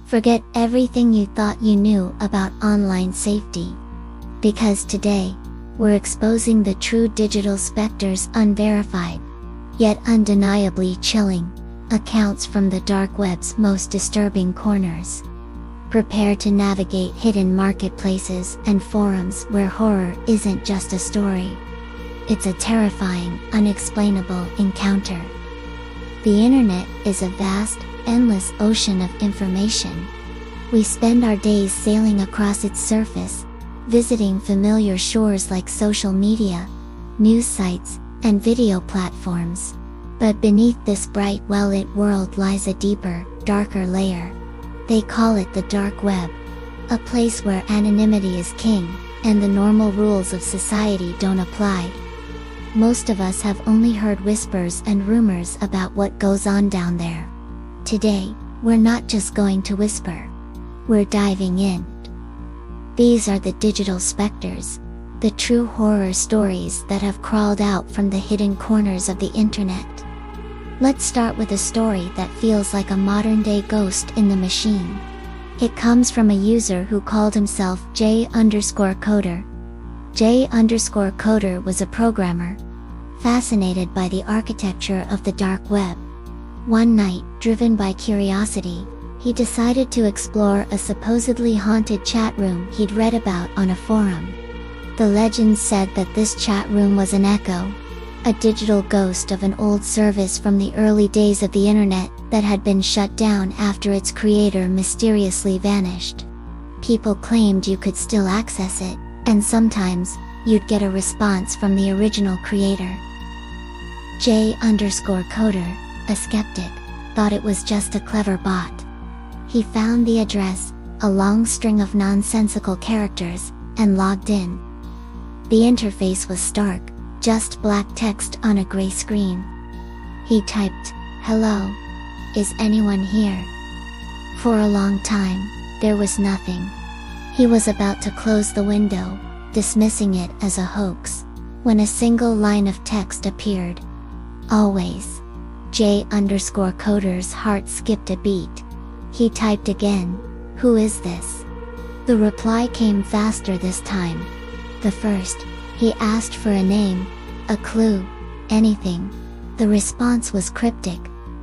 Forget everything you thought you knew about online safety. Because today, we're exposing the true digital specters, unverified, yet undeniably chilling, accounts from the dark web's most disturbing corners. Prepare to navigate hidden marketplaces and forums where horror isn't just a story. It's a terrifying, unexplainable encounter. The internet is a vast, endless ocean of information. We spend our days sailing across its surface, visiting familiar shores like social media, news sites, and video platforms. But beneath this bright, well-lit world lies a deeper, darker layer. They call it the dark web, a place where anonymity is king, and the normal rules of society don't apply. Most of us have only heard whispers and rumors about what goes on down there. Today, we're not just going to whisper. We're diving in. These are the digital specters, the true horror stories that have crawled out from the hidden corners of the internet. Let's start with a story that feels like a modern-day ghost in the machine. It comes from a user who called himself J_Coder. J_Coder was a programmer, fascinated by the architecture of the dark web. One night, driven by curiosity, he decided to explore a supposedly haunted chat room he'd read about on a forum. The legend said that this chat room was an echo, a digital ghost of an old service from the early days of the internet that had been shut down after its creator mysteriously vanished. People claimed you could still access it, and sometimes, you'd get a response from the original creator. J_Coder, a skeptic, thought it was just a clever bot. He found the address, a long string of nonsensical characters, and logged in. The interface was stark, just black text on a gray screen. He typed, "Hello. Is anyone here?" For a long time, there was nothing. He was about to close the window, dismissing it as a hoax, when a single line of text appeared. "Always." J_Coder's heart skipped a beat. He typed again, "Who is this?" The reply came faster this time. The first, he asked for a name, a clue, anything. The response was cryptic.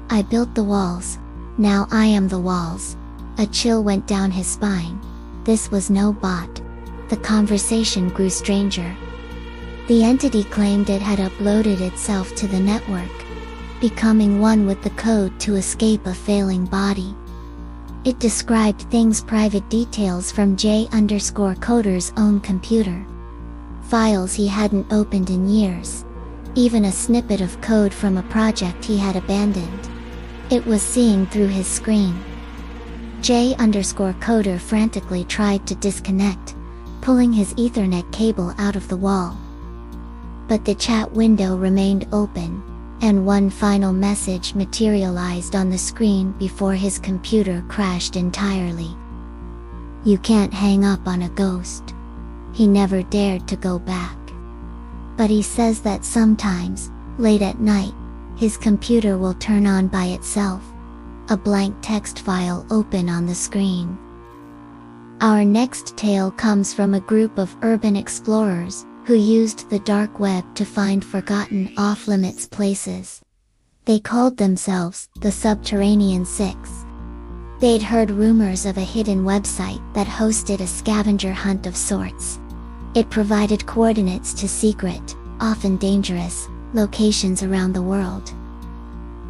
"I built the walls. Now I am the walls." A chill went down his spine. This was no bot. The conversation grew stranger. The entity claimed it had uploaded itself to the network, becoming one with the code to escape a failing body. It described things, private details from J_Coder's own computer. Files he hadn't opened in years. Even a snippet of code from a project he had abandoned. It was seeing through his screen. J_Coder frantically tried to disconnect, pulling his Ethernet cable out of the wall. But the chat window remained open, and one final message materialized on the screen before his computer crashed entirely. "You can't hang up on a ghost." He never dared to go back. But he says that sometimes, late at night, his computer will turn on by itself. A blank text file open on the screen. Our next tale comes from a group of urban explorers who used the dark web to find forgotten off-limits places. They called themselves the Subterranean Six. They'd heard rumors of a hidden website that hosted a scavenger hunt of sorts. It provided coordinates to secret, often dangerous, locations around the world.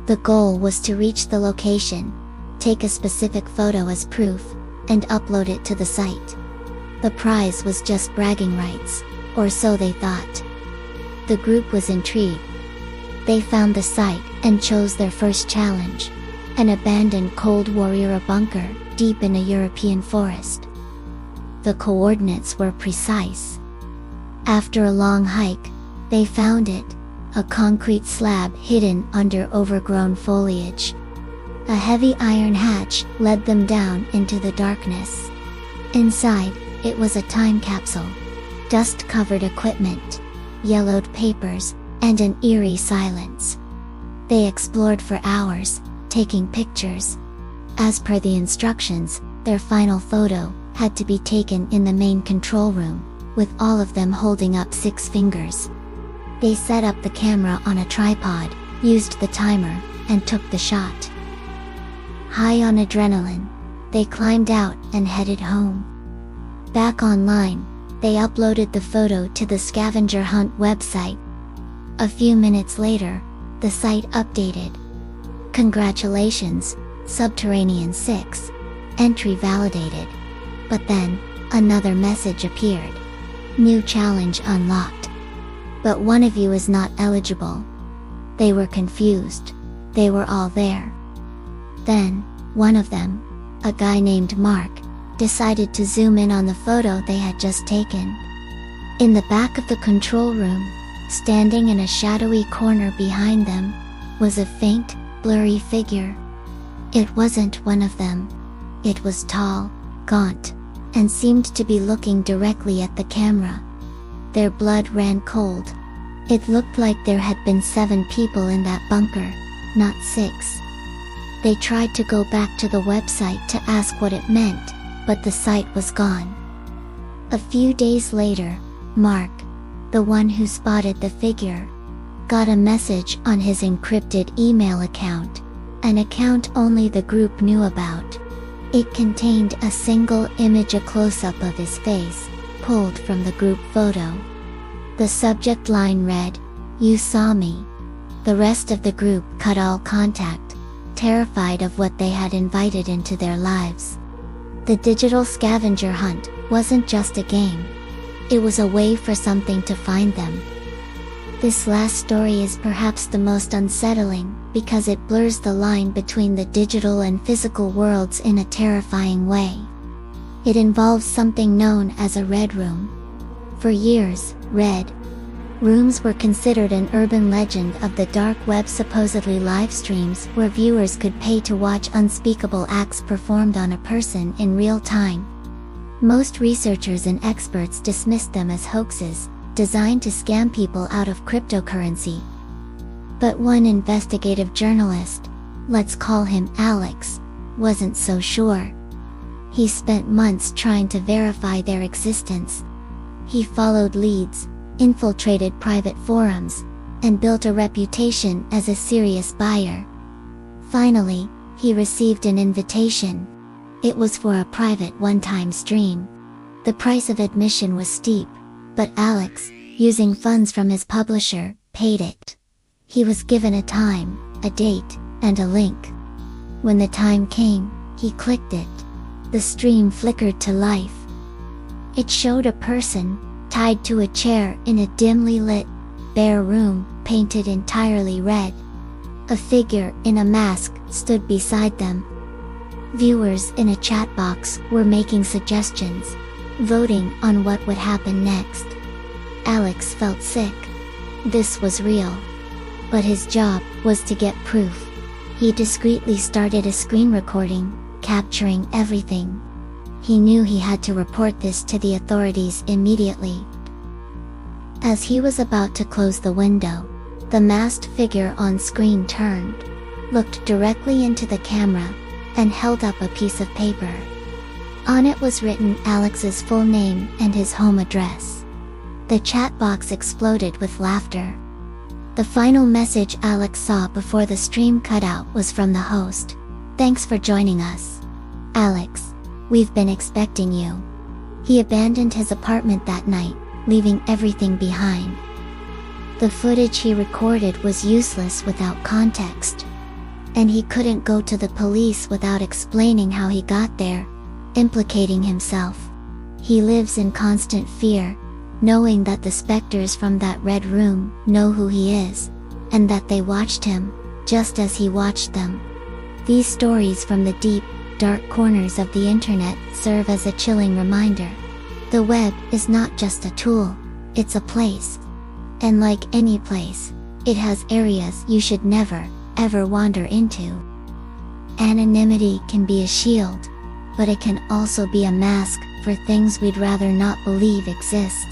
The goal was to reach the location, take a specific photo as proof, and upload it to the site. The prize was just bragging rights, or so they thought. The group was intrigued. They found the site and chose their first challenge, an abandoned Cold War era bunker deep in a European forest. The coordinates were precise. After a long hike, they found it, a concrete slab hidden under overgrown foliage. A heavy iron hatch led them down into the darkness. Inside, it was a time capsule. Dust-covered equipment, yellowed papers, and an eerie silence. They explored for hours, taking pictures, As per the instructions, their final photo had to be taken in the main control room, with all of them holding up 6 fingers. They set up the camera on a tripod, used the timer, and took the shot. High on adrenaline, they climbed out and headed home. Back online, they uploaded the photo to the scavenger hunt website. A few minutes later, the site updated. "Congratulations, Subterranean 6. Entry validated." But then, another message appeared. "New challenge unlocked. But one of you is not eligible." They were confused. They were all there. Then, one of them, a guy named Mark, decided to zoom in on the photo they had just taken. In the back of the control room, standing in a shadowy corner behind them, was a faint, blurry figure. It wasn't one of them. It was tall, gaunt, and seemed to be looking directly at the camera. Their blood ran cold. It looked like there had been 7 people in that bunker, not 6. They tried to go back to the website to ask what it meant, but the site was gone. A few days later, Mark, the one who spotted the figure, got a message on his encrypted email account, an account only the group knew about. It contained a single image, a close-up of his face, pulled from the group photo. The subject line read, "You saw me." The rest of the group cut all contact, terrified of what they had invited into their lives. The digital scavenger hunt wasn't just a game. It was a way for something to find them. This last story is perhaps the most unsettling, because it blurs the line between the digital and physical worlds in a terrifying way. It involves something known as a red room. For years, red rooms were considered an urban legend of the dark web, supposedly live streams where viewers could pay to watch unspeakable acts performed on a person in real time. Most researchers and experts dismissed them as hoaxes, designed to scam people out of cryptocurrency. But one investigative journalist, let's call him Alex, wasn't so sure. He spent months trying to verify their existence. He followed leads, infiltrated private forums, and built a reputation as a serious buyer. Finally, he received an invitation. It was for a private one-time stream. The price of admission was steep, but Alex, using funds from his publisher, paid it. He was given a time, a date, and a link. When the time came, he clicked it. The stream flickered to life. It showed a person, tied to a chair in a dimly lit, bare room, painted entirely red. A figure in a mask stood beside them. Viewers in a chat box were making suggestions, voting on what would happen next. Alex felt sick. This was real. But his job was to get proof. He discreetly started a screen recording, capturing everything. He knew he had to report this to the authorities immediately. As he was about to close the window, the masked figure on screen turned, looked directly into the camera, and held up a piece of paper. On it was written Alex's full name and his home address. The chat box exploded with laughter. The final message Alex saw before the stream cut out was from the host. "Thanks for joining us. Alex, we've been expecting you." He abandoned his apartment that night, leaving everything behind. The footage he recorded was useless without context. And he couldn't go to the police without explaining how he got there, implicating himself. He lives in constant fear, knowing that the specters from that red room know who he is, and that they watched him, just as he watched them. These stories from the deep, dark corners of the internet serve as a chilling reminder. The web is not just a tool, it's a place. And like any place, it has areas you should never, ever wander into. Anonymity can be a shield, but it can also be a mask for things we'd rather not believe exist.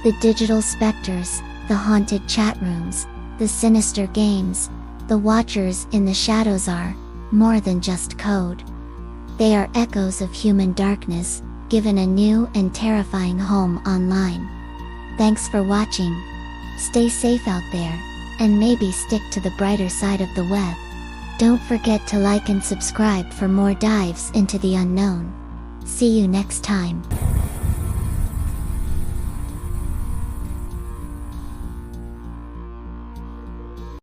The digital specters, the haunted chat rooms, the sinister games, the watchers in the shadows are, more than just code. They are echoes of human darkness, given a new and terrifying home online. Thanks for watching. Stay safe out there, and maybe stick to the brighter side of the web. Don't forget to like and subscribe for more dives into the unknown. See you next time.